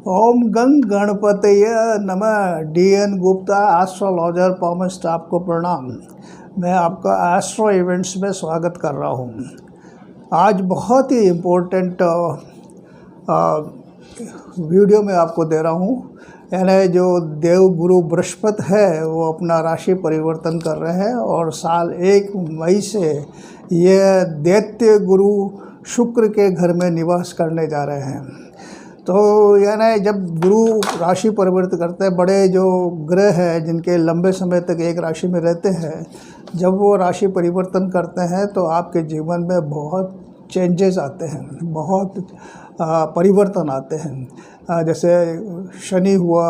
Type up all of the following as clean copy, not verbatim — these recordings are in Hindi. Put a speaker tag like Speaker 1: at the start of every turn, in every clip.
Speaker 1: ओम गं गणपतये नमः। DN गुप्ता एस्ट्रोलॉजर पॉमन स्टाफ को प्रणाम। मैं आपका एस्ट्रो इवेंट्स में स्वागत कर रहा हूँ। आज बहुत ही इम्पोर्टेंट वीडियो में आपको दे रहा हूँ। यानी जो देव गुरु बृहस्पति है वो अपना राशि परिवर्तन कर रहे हैं और साल 1 मई से ये दैत्य गुरु शुक्र के घर में निवास करने जा रहे हैं। तो यानी जब गुरु राशि परिवर्तन करते हैं, बड़े जो ग्रह हैं जिनके लंबे समय तक एक राशि में रहते हैं, जब वो राशि परिवर्तन करते हैं तो आपके जीवन में बहुत चेंजेस आते हैं, बहुत परिवर्तन आते हैं। जैसे शनि हुआ,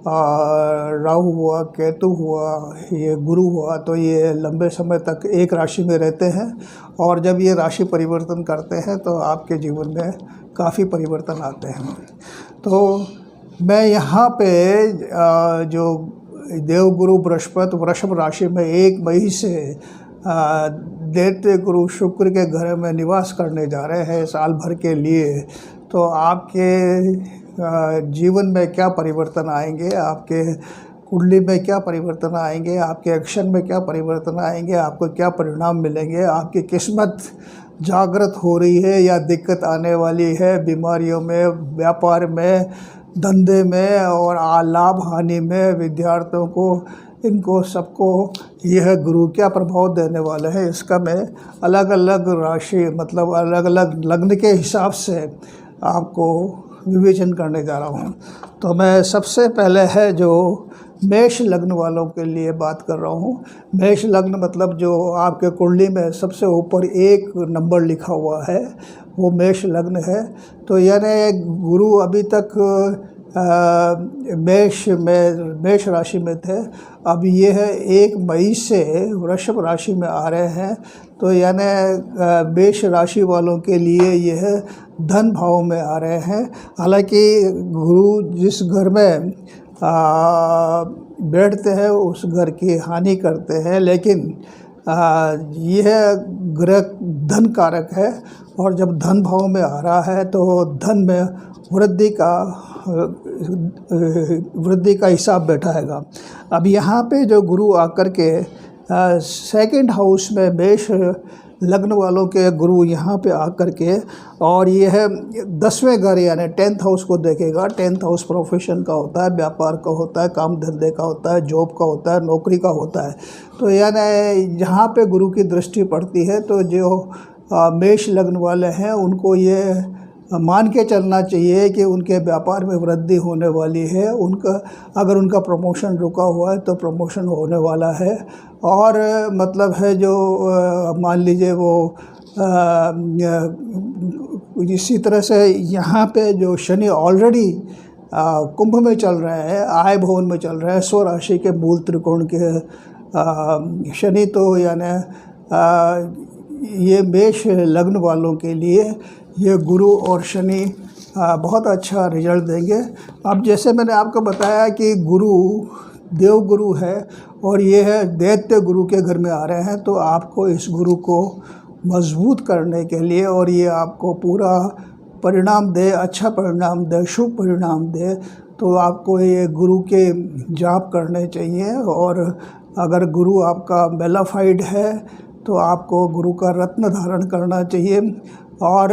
Speaker 1: राहु हुआ, केतु हुआ, ये गुरु हुआ, तो ये लंबे समय तक एक राशि में रहते हैं और जब ये राशि परिवर्तन करते हैं तो आपके जीवन में काफ़ी परिवर्तन आते हैं। तो मैं यहाँ पे जो देवगुरु बृहस्पति वृषभ राशि में 1 मई से दैत्य गुरु शुक्र के घर में निवास करने जा रहे हैं साल भर के लिए, तो आपके जीवन में क्या परिवर्तन आएंगे, आपके कुंडली में क्या परिवर्तन आएंगे, आपके एक्शन में क्या परिवर्तन आएंगे, आपको क्या परिणाम मिलेंगे, आपकी किस्मत जागृत हो रही है या दिक्कत आने वाली है, बीमारियों में, व्यापार में, धंधे में और लाभ हानि में, विद्यार्थियों को, इनको सबको यह गुरु क्या प्रभाव देने वाले हैं, इसका मैं अलग अलग राशि मतलब अलग अलग लग्न के हिसाब से आपको विवेचन करने जा रहा हूँ। तो मैं सबसे पहले है जो मेष लग्न वालों के लिए बात कर रहा हूँ। मेष लग्न मतलब जो आपके कुंडली में सबसे ऊपर 1 नंबर लिखा हुआ है वो मेष लग्न है। तो यानी गुरु अभी तक मेष राशि में थे, अब ये है 1 मई से वृषभ राशि में आ रहे हैं। तो यानी मेष राशि वालों के लिए यह धन भाव में आ रहे हैं। हालांकि गुरु जिस घर में बैठते हैं उस घर की हानि करते हैं, लेकिन यह ग्रह धन कारक है और जब धन भाव में आ रहा है तो धन में वृद्धि का हिसाब बैठाएगा। अब यहाँ पे जो गुरु आकर के सेकंड हाउस में मेष लग्न वालों के गुरु यहाँ पे आकर के और ये है 10वें घर यानी 10th हाउस को देखेगा। 10th हाउस प्रोफेशन का होता है, व्यापार का होता है, काम धंधे का होता है, जॉब का होता है, नौकरी का होता है। तो यानी यहाँ पे गुरु की दृष्टि पड़ती है तो जो मेष लग्न वाले हैं उनको ये मान के चलना चाहिए कि उनके व्यापार में वृद्धि होने वाली है। अगर उनका प्रमोशन रुका हुआ है तो प्रमोशन होने वाला है। और मतलब है जो मान लीजिए वो इसी तरह से यहाँ पे जो शनि ऑलरेडी कुंभ में चल रहे हैं, आय भवन में चल रहे हैं, स्वराशि के मूल त्रिकोण के शनि, तो यानी ये मेष लग्न वालों के लिए ये गुरु और शनि बहुत अच्छा रिजल्ट देंगे। अब जैसे मैंने आपको बताया कि गुरु देव गुरु है और ये है दैत्य गुरु के घर में आ रहे हैं, तो आपको इस गुरु को मजबूत करने के लिए और ये आपको पूरा परिणाम दे, अच्छा परिणाम दे, शुभ परिणाम दे, तो आपको ये गुरु के जाप करने चाहिए। और अगर गुरु आपका मेलाफाइड है तो आपको गुरु का रत्न धारण करना चाहिए। और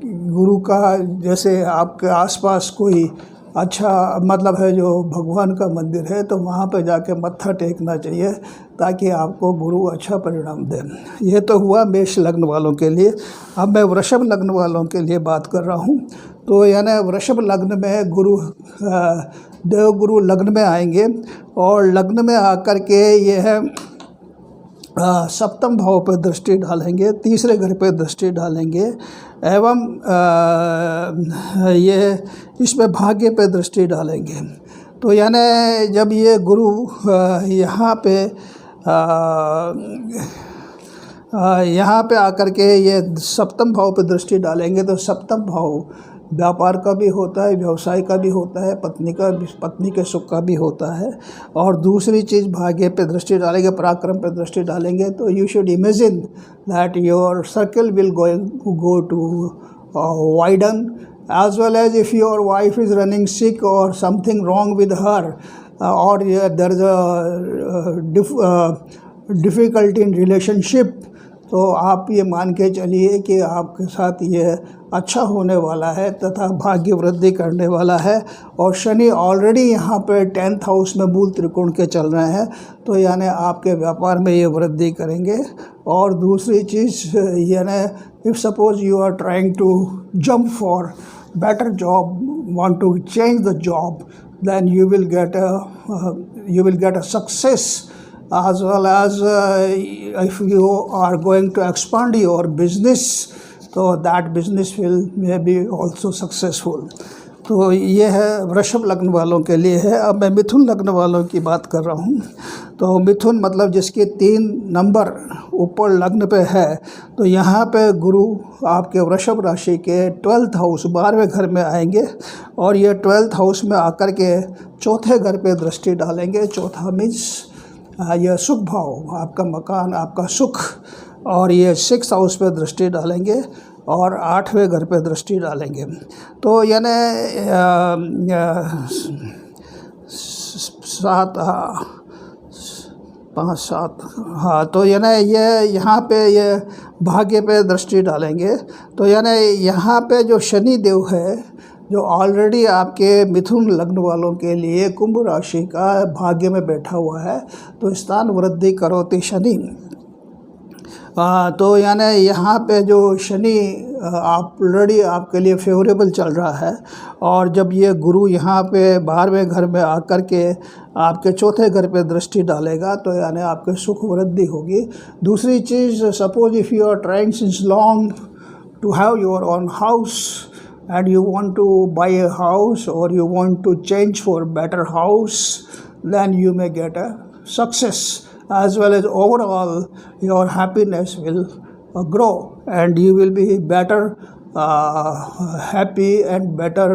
Speaker 1: गुरु का जैसे आपके आसपास कोई अच्छा मतलब है जो भगवान का मंदिर है तो वहाँ पे जाके मत्था टेकना चाहिए ताकि आपको गुरु अच्छा परिणाम दे। ये तो हुआ मेष लग्न वालों के लिए। अब मैं वृषभ लग्न वालों के लिए बात कर रहा हूँ। तो यानी वृषभ लग्न में गुरु देवगुरु लग्न में आएंगे और लग्न में आकर के ये है सप्तम भाव पर दृष्टि डालेंगे, तीसरे घर पर दृष्टि डालेंगे एवं ये इसमें भाग्य पे दृष्टि डालेंगे। तो यानी जब ये गुरु यहाँ पे आकर के ये सप्तम भाव पे दृष्टि डालेंगे तो सप्तम भाव व्यापार का भी होता है, व्यवसाय का भी होता है, पत्नी के सुख का भी होता है। और दूसरी चीज़ भाग्य पे दृष्टि डालेंगे, पराक्रम पे दृष्टि डालेंगे तो you should imagine that your circle will go to widen as well as if your wife is running sick or something wrong with her, or there is a difficulty in relationship, तो आप ये मान के चलिए कि आपके साथ ये अच्छा होने वाला है तथा भाग्य वृद्धि करने वाला है। और शनि ऑलरेडी यहाँ पे 10th हाउस में मूल त्रिकोण के चल रहे हैं, तो यानी आपके व्यापार में ये वृद्धि करेंगे। और दूसरी चीज़ यानी if suppose you are trying to jump for better job, want to change the job, then you will get a success, as well as if you are going to expand your business, so that business will maybe also successful। तो ये है वृषभ लग्न वालों के लिए है। अब मैं मिथुन लग्न वालों की बात कर रहा हूँ। तो मिथुन मतलब जिसके 3 नंबर ऊपर लग्न पे है, तो यहाँ पे गुरु आपके वृषभ राशि के 12th हाउस 12वें घर में आएंगे, और ये 12th हाउस में आकर के चौथे घर पे दृष्टि डालेंगे। चौथा मीन्स यह सुख भाव, आपका मकान, आपका सुख, और ये 6th हाउस पे दृष्टि डालेंगे और 8वें घर पे दृष्टि डालेंगे। तो यानी 5-7 हाँ, तो यानी ये यहाँ पे ये भाग्य पे दृष्टि डालेंगे। तो यानी यहाँ पे जो शनि देव है, जो ऑलरेडी आपके मिथुन लग्न वालों के लिए कुंभ राशि का भाग्य में बैठा हुआ है, तो स्थान वृद्धि करोति शनि। तो यानी यहाँ पे जो शनि ऑलरेडी आपके लिए फेवरेबल चल रहा है, और जब ये गुरु यहाँ पे 12वें घर में आकर के आपके चौथे घर पे दृष्टि डालेगा, तो यानी आपके सुख वृद्धि होगी। दूसरी चीज़, suppose if you are trying since long to have your own house and you want to buy a house or you want to change for better house, then you may get a success, as well as overall your happiness will grow and you will be better happy and better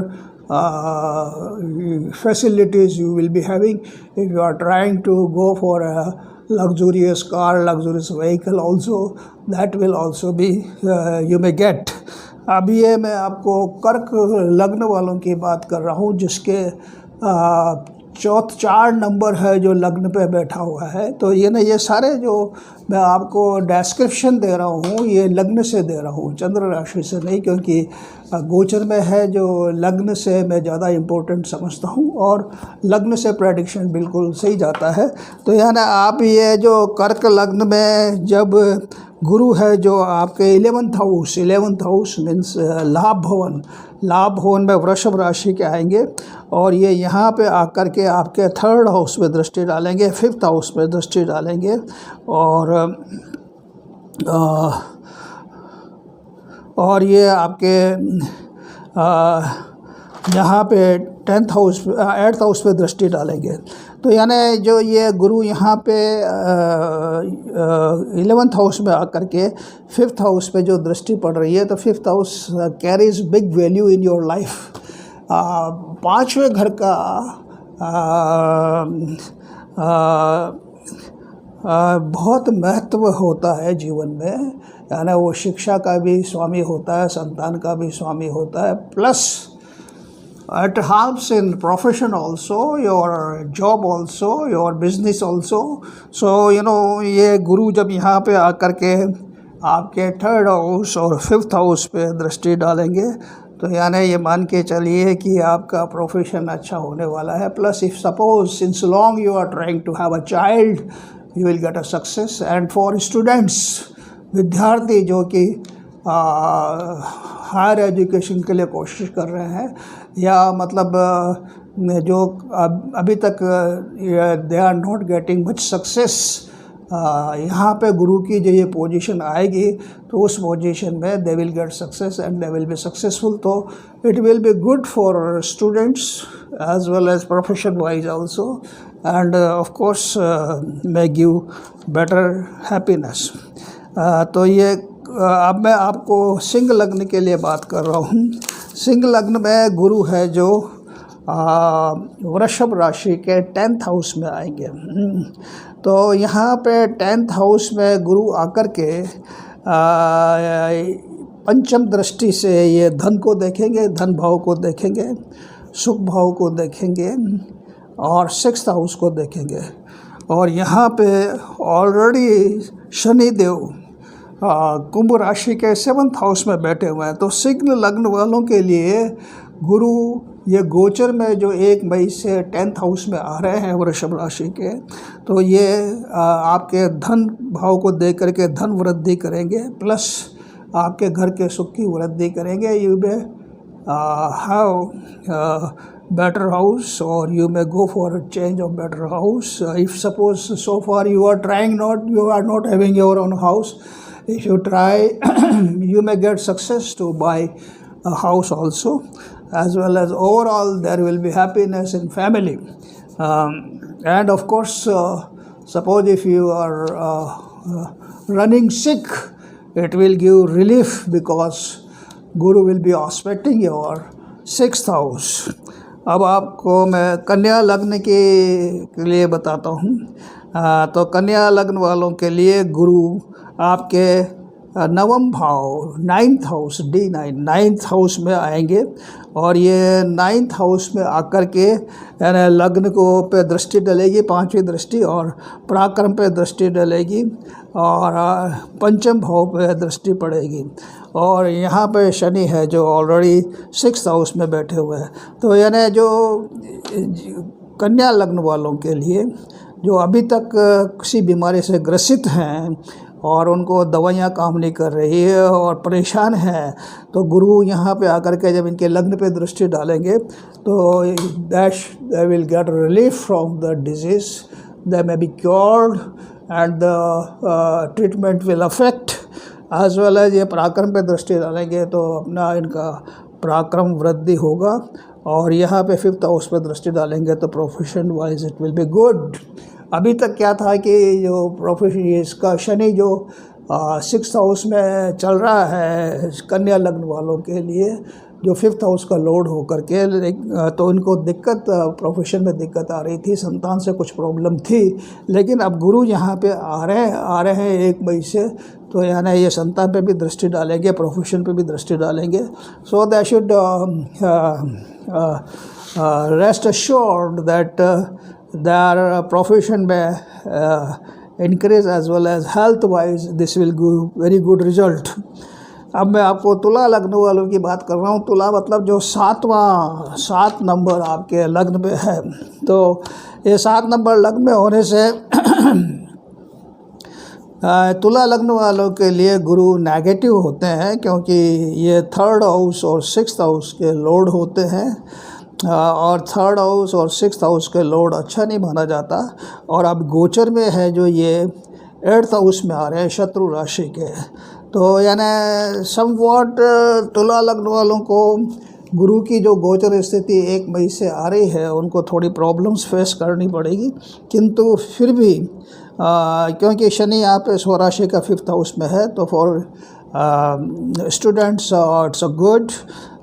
Speaker 1: facilities you will be having. If you are trying to go for a luxurious car, luxurious vehicle also, that will also be you may get। अब ये मैं आपको कर्क लग्न वालों की बात कर रहा हूँ, जिसके 4 नंबर है जो लग्न पे बैठा हुआ है। तो ये सारे जो मैं आपको डिस्क्रिप्शन दे रहा हूँ, ये लग्न से दे रहा हूँ, चंद्र राशि से नहीं, क्योंकि गोचर में है जो लग्न से मैं ज़्यादा इम्पोर्टेंट समझता हूँ, और लग्न से प्रेडिक्शन बिल्कुल सही जाता है। तो यानी आप ये जो कर्क लग्न में जब गुरु है जो आपके 11th हाउस मीन्स लाभ भवन में वृषभ राशि के आएंगे, और ये यहाँ पे आकर के आपके 3rd हाउस में दृष्टि डालेंगे, 5th हाउस में दृष्टि डालेंगे, और ये आपके यहाँ पे 8th हाउस पे दृष्टि डालेंगे। तो यानी जो ये गुरु यहाँ पे 11th हाउस में आकर के 5th हाउस पे जो दृष्टि पड़ रही है, तो 5th house carries big value in your life. 5वें घर का बहुत महत्व होता है जीवन में, यानी वो शिक्षा का भी स्वामी होता है, संतान का भी स्वामी होता है, plus it helps in profession also, your job also, your business also। So ये गुरु जब यहाँ पे आकर के आपके 3rd हाउस और 5th हाउस पे दृष्टि डालेंगे, तो यानी ये मान के चलिए कि आपका प्रोफेशन अच्छा होने वाला है। Plus if suppose since long you are trying to have a child, you will get a success. And for students, विद्यार्थी जो कि हायर एजुकेशन के लिए कोशिश कर रहे हैं, या मतलब जो अभी तक they are not getting much success, यहाँ पे गुरु की जो ये पोजीशन आएगी, तो उस पोजीशन में they will get success and they will be successful. तो it will be good for students as well as profession wise also, and of course may give better happiness. तो ये अब मैं आपको सिंह लग्न के लिए बात कर रहा हूँ। सिंह लग्न में गुरु है जो वृषभ राशि के 10th हाउस में आएंगे। तो यहाँ पे 10th हाउस में गुरु आकर के पंचम दृष्टि से ये धन को देखेंगे, धन भाव को देखेंगे, सुख भाव को देखेंगे और सिक्स्थ हाउस को देखेंगे। और यहाँ पे ऑलरेडी शनि देव कुंभ राशि के 7th हाउस में बैठे हुए हैं। तो सिंह लग्न वालों के लिए गुरु ये गोचर में जो 1 मई से 10th हाउस में आ रहे हैं वृषभ राशि के, तो ये आपके धन भाव को देख करके धन वृद्धि करेंगे, प्लस आपके घर के सुख की वृद्धि करेंगे। You may have better house, or you may go for a change of better house. If suppose so far you are not having your own house, if you try you may get success to buy a house also, as well as overall there will be happiness in family. And of course suppose if you are running sick, it will give relief because Guru will be aspecting your 6th house. अब आपको मैं कन्या लग्न के लिए बताता हूँ। तो कन्या लग्न वालों के लिए गुरु आपके 9वें भाव 9th हाउस D9 हाउस में आएंगे, और ये 9th हाउस में आकर के यानी लग्न को पे दृष्टि डलेगी, 5वीं दृष्टि, और पराक्रम पे दृष्टि डलेगी, और पंचम भाव पे दृष्टि पड़ेगी। और यहाँ पे शनि है जो ऑलरेडी 6th हाउस में बैठे हुए हैं। तो यानी जो कन्या लग्न वालों के लिए जो अभी तक किसी बीमारी से ग्रसित हैं और उनको दवाइयाँ काम नहीं कर रही है और परेशान हैं, तो गुरु यहाँ पे आकर के जब इनके लग्न पे दृष्टि डालेंगे तो they will get relief from the disease, they may be cured and the treatment will affect as well as ये पराक्रम पे दृष्टि डालेंगे तो अपना इनका पराक्रम वृद्धि होगा। और यहाँ पे 5th हाउस पे दृष्टि डालेंगे तो profession wise it will be good. अभी तक क्या था कि जो प्रोफेशन इसका शनि जो 6th हाउस में चल रहा है कन्या लग्न वालों के लिए, जो 5th हाउस का लोड होकर के, तो इनको दिक्कत प्रोफेशन में दिक्कत आ रही थी, संतान से कुछ प्रॉब्लम थी। लेकिन अब गुरु यहाँ पे आ रहे हैं 1 मई से, तो यानी ये संतान पे भी दृष्टि डालेंगे, प्रोफेशन पे भी दृष्टि डालेंगे। So they should rest assured that their profession may increase as well as health wise this will give very good result। अब मैं आपको तुला लग्न वालों की बात कर रहा हूँ। तुला मतलब जो 7 नंबर आपके लग्न में है, तो ये 7 नंबर लग्न में होने से तुला लग्न वालों के लिए गुरु नेगेटिव होते हैं, क्योंकि ये 3rd हाउस और 6th हाउस के लॉर्ड होते हैं, और 3rd हाउस और 6th हाउस के लॉर्ड अच्छा नहीं माना जाता। और अब गोचर में है जो ये 8th हाउस में आ रहे हैं शत्रु राशि के, तो यानी समवॉट तुला लग्न वालों को गुरु की जो गोचर स्थिति 1 मई से आ रही है उनको थोड़ी प्रॉब्लम्स फेस करनी पड़ेगी। किंतु फिर भी क्योंकि शनि यहाँ पे स्वराशि का 5th हाउस में है, तो for students it's a good,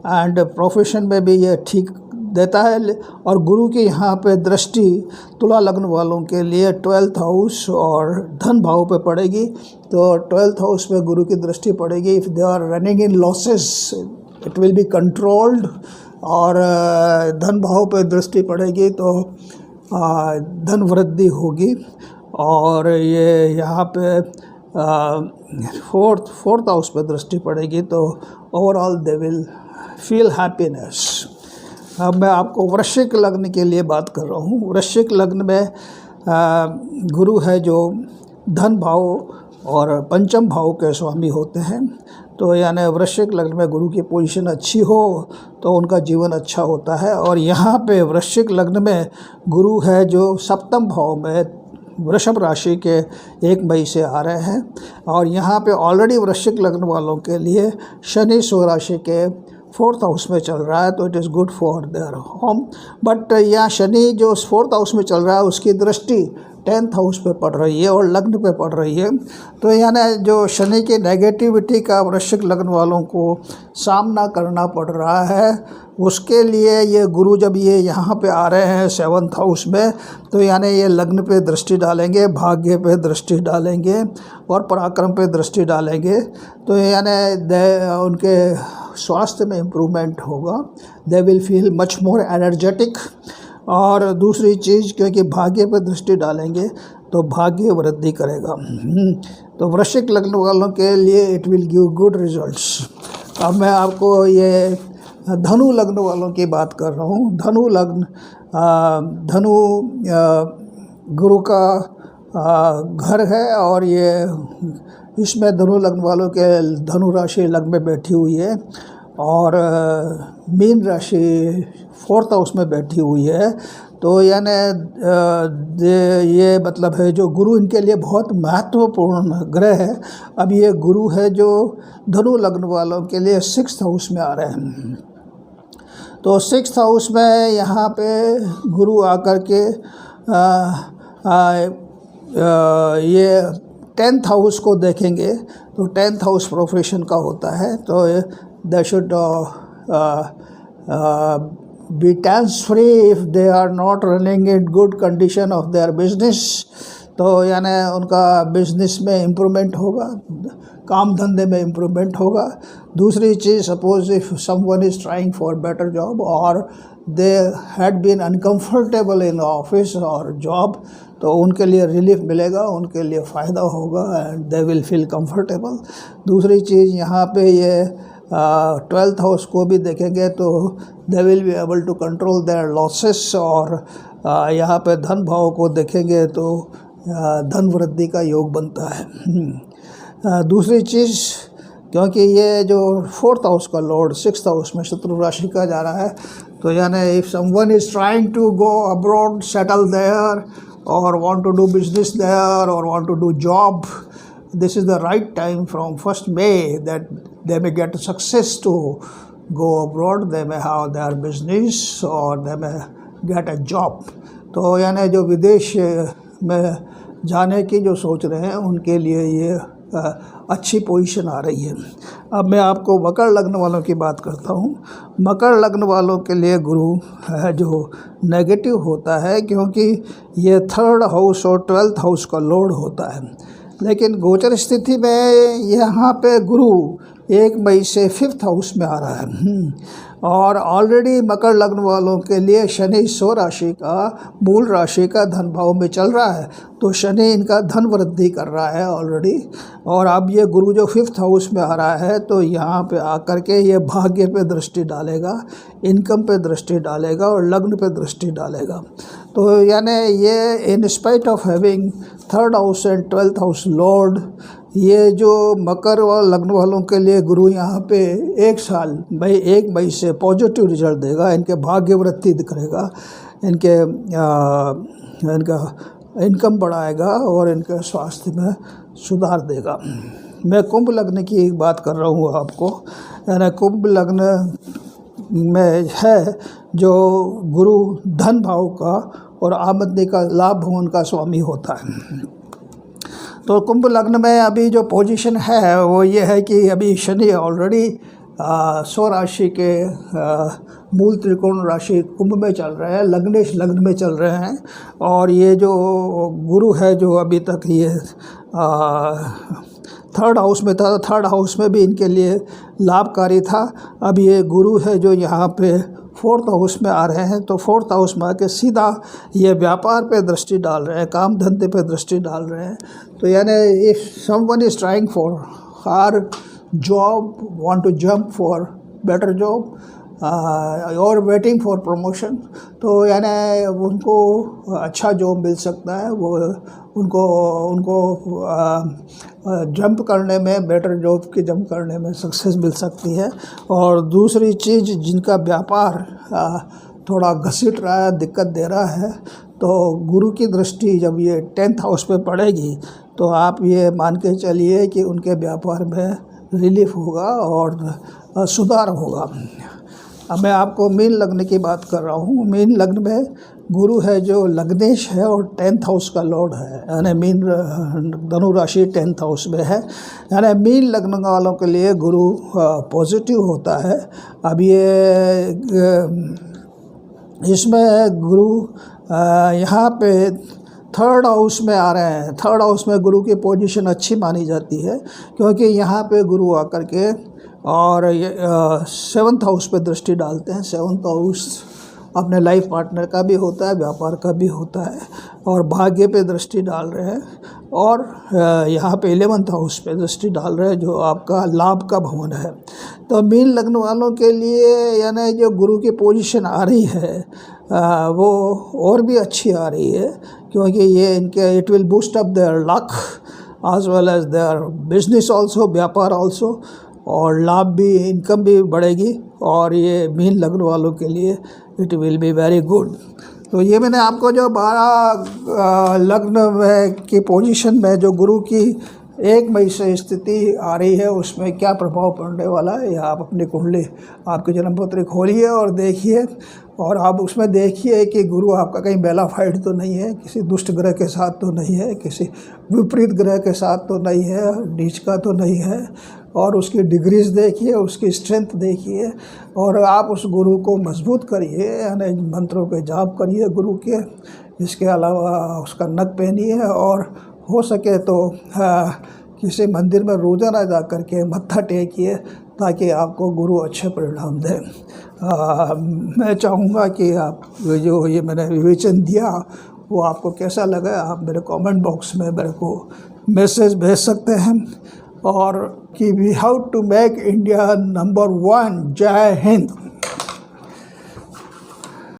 Speaker 1: and profession में भी ये ठीक देता है। और गुरु की यहाँ पे दृष्टि तुला लग्न वालों के लिए 12th हाउस और धन भाव पे पड़ेगी, तो 12th हाउस में गुरु की दृष्टि पड़ेगी। If they are running in losses it will be controlled, और धन भाव पे दृष्टि पड़ेगी तो धन वृद्धि होगी। और ये यहाँ पे 4th हाउस पे दृष्टि पड़ेगी तो overall they will feel happiness. अब मैं आपको वृश्चिक लग्न के लिए बात कर रहा हूँ। वृश्चिक लग्न में गुरु है जो धन भाव और पंचम भाव के स्वामी होते हैं, तो यानी वृश्चिक लग्न में गुरु की पोजीशन अच्छी हो तो उनका जीवन अच्छा होता है। और यहाँ पे वृश्चिक लग्न में गुरु है जो 7th भाव में वृषभ राशि के 1 मई से आ रहे हैं, और यहाँ पे ऑलरेडी वृश्चिक लग्न वालों के लिए शनि स्वराशि के फोर्थ हाउस में चल रहा है, तो it is good for their home. But यहाँ शनि जो फोर्थ हाउस में चल रहा है उसकी दृष्टि 10th हाउस पे पड़ रही है और लग्न पे पड़ रही है। तो यानी जो शनि की नेगेटिविटी का वृश्चिक लग्न वालों को सामना करना पड़ रहा है, उसके लिए ये गुरु जब ये यहाँ पे आ रहे हैं 7th हाउस में, तो यानी ये लग्न पे दृष्टि डालेंगे, भाग्य पे दृष्टि डालेंगे और पराक्रम पे दृष्टि डालेंगे। तो यानी उनके स्वास्थ्य में इम्प्रूवमेंट होगा, दे will feel much more energetic. और दूसरी चीज़, क्योंकि भाग्य पर दृष्टि डालेंगे तो भाग्य वृद्धि करेगा। तो वृश्चिक लग्न वालों के लिए it will give good results. अब मैं आपको ये धनु लग्न वालों की बात कर रहा हूँ। धनु लग्न, धनु गुरु का घर है और ये इसमें धनु लग्न वालों के धनु राशि लग्न में बैठी हुई है और मीन राशि 4th हाउस में बैठी हुई है। तो यानी ये मतलब है जो गुरु इनके लिए बहुत महत्वपूर्ण ग्रह है। अब ये गुरु है जो धनु लग्न वालों के लिए 6th हाउस में आ रहे हैं। तो 6th हाउस में यहाँ पे गुरु आकर के ये 10th हाउस को देखेंगे। तो 10th हाउस प्रोफेशन का होता है, तो they should be tax free if they are not running in good condition of their business। तो यानी उनका बिजनेस में इम्प्रूवमेंट होगा, काम धंधे में इम्प्रूवमेंट होगा। दूसरी चीज़, suppose if someone is trying for better job और they had been uncomfortable in office और जॉब, तो उनके लिए रिलीफ मिलेगा, उनके लिए फ़ायदा होगा and they will feel comfortable. दूसरी चीज़, यहाँ पे ये 12th हाउस को भी देखेंगे तो they will be able to control their losses. और यहाँ पे धन भाव को देखेंगे तो धन वृद्धि का योग बनता है। दूसरी चीज़, क्योंकि ये जो 4th हाउस का लॉर्ड 6th हाउस में शत्रु राशि का जा रहा है, तो यानी if someone is trying to go abroad, settle there और want to do business there और want to do job, this is the right time from 1st May that they may get success to go abroad, they may have their business or they may get a job। तो यानी जो विदेश में जाने की जो सोच रहे हैं उनके लिए ये अच्छी पोजीशन आ रही है। अब मैं आपको मकर लग्न वालों की बात करता हूँ। मकर लग्न वालों के लिए गुरु है जो नेगेटिव होता है, क्योंकि ये 3rd हाउस और 12th हाउस का लॉर्ड होता है। लेकिन गोचर स्थिति में यहाँ पे गुरु 1 मई से 5th हाउस में आ रहा है और ऑलरेडी मकर लग्न वालों के लिए शनि स्व राशि का, मूल राशि का धन भाव में चल रहा है। तो शनि इनका धन वृद्धि कर रहा है ऑलरेडी, और अब ये गुरु जो 5th हाउस में आ रहा है तो यहाँ पे आकर के ये भाग्य पे दृष्टि डालेगा, इनकम पे दृष्टि डालेगा और लग्न पे दृष्टि डालेगा। तो यानी ये in spite of having 3rd house and 12th house Lord, ये जो मकर व लग्न वालों के लिए गुरु यहाँ पे 1 मई से पॉजिटिव रिजल्ट देगा, इनके भाग्य वृद्धि करेगा, इनका इनकम बढ़ाएगा और इनके स्वास्थ्य में सुधार देगा। मैं कुंभ लग्न की बात कर रहा हूँ आपको। यानी कुंभ लग्न में है जो गुरु धन भाव का और आमदनी का, लाभ भवन का स्वामी होता है। तो कुंभ लग्न में अभी जो पोजीशन है वो ये है कि अभी शनि ऑलरेडी स्व राशि के मूल त्रिकोण राशि कुंभ में चल रहे हैं, लग्नेश लग्न में चल रहे हैं। और ये जो गुरु है जो अभी तक ये 3rd हाउस में था, 3rd हाउस में भी इनके लिए लाभकारी था। अब ये गुरु है जो यहाँ पे 4th हाउस में आ रहे हैं। तो 4th हाउस में आके सीधा ये व्यापार पे दृष्टि डाल रहे हैं, काम धंधे पे दृष्टि डाल रहे हैं। तो यानी if someone is trying for higher job, want to jump for better job और वेटिंग फॉर प्रमोशन, तो यानी उनको अच्छा जॉब मिल सकता है। वो उनको जंप करने में, बेटर जॉब की जंप करने में सक्सेस मिल सकती है। और दूसरी चीज़, जिनका व्यापार थोड़ा घसीट रहा है, दिक्कत दे रहा है, तो गुरु की दृष्टि जब ये 10th हाउस पे पड़ेगी तो आप ये मान के चलिए कि उनके व्यापार में रिलीफ होगा और सुधार होगा। अब मैं आपको मीन लग्न की बात कर रहा हूँ। मीन लग्न में गुरु है जो लग्नेश है और 10th हाउस का लॉर्ड है, यानी मीन धनु राशि 10th हाउस में है। यानी मीन लग्न वालों के लिए गुरु पॉजिटिव होता है। अब ये इसमें गुरु यहाँ पे 3rd हाउस में आ रहे हैं। 3rd हाउस में गुरु की पोजीशन अच्छी मानी जाती है, क्योंकि यहाँ पे गुरु आकर के और 7th हाउस पे दृष्टि डालते हैं। 7th हाउस अपने लाइफ पार्टनर का भी होता है, व्यापार का भी होता है, और भाग्य पे दृष्टि डाल रहे हैं। और यहाँ पे 11th हाउस पे दृष्टि डाल रहे हैं, जो आपका लाभ का भवन है। तो मीन लग्न वालों के लिए यानी जो गुरु की पोजीशन आ रही है वो और भी अच्छी आ रही है, क्योंकि ये इनके it will boost up their luck as well as their business also, व्यापार ऑल्सो, और लाभ भी, इनकम भी बढ़ेगी। और ये मीन लग्न वालों के लिए it will be very good. तो ये मैंने आपको जो 12 लग्न में की पोजीशन में जो गुरु की 1 मई से स्थिति आ रही है, उसमें क्या प्रभाव पड़ने वाला है, या आप अपनी कुंडली, आपकी जन्मपत्री खोलिए और देखिए। और आप उसमें देखिए कि गुरु आपका कहीं बेलाफाइड तो नहीं है, किसी दुष्ट ग्रह के साथ तो नहीं है, किसी विपरीत ग्रह के साथ तो नहीं है, नीच का तो नहीं है। और उसकी डिग्रीज देखिए, उसकी स्ट्रेंथ देखिए, और आप उस गुरु को मजबूत करिए, यानी मंत्रों के जाप करिए गुरु के। इसके अलावा उसका नग पहनिए, और हो सके तो किसी मंदिर में रोज़ाना जा कर के मत्था टेकिए, ताकि आपको गुरु अच्छे परिणाम दें। मैं चाहूँगा कि आप जो ये मैंने विवेचन दिया वो आपको कैसा लगा, आप मेरे कमेंट बॉक्स में मेरे को मैसेज भेज सकते हैं। और कि we have to make India number 1। Jai Hind.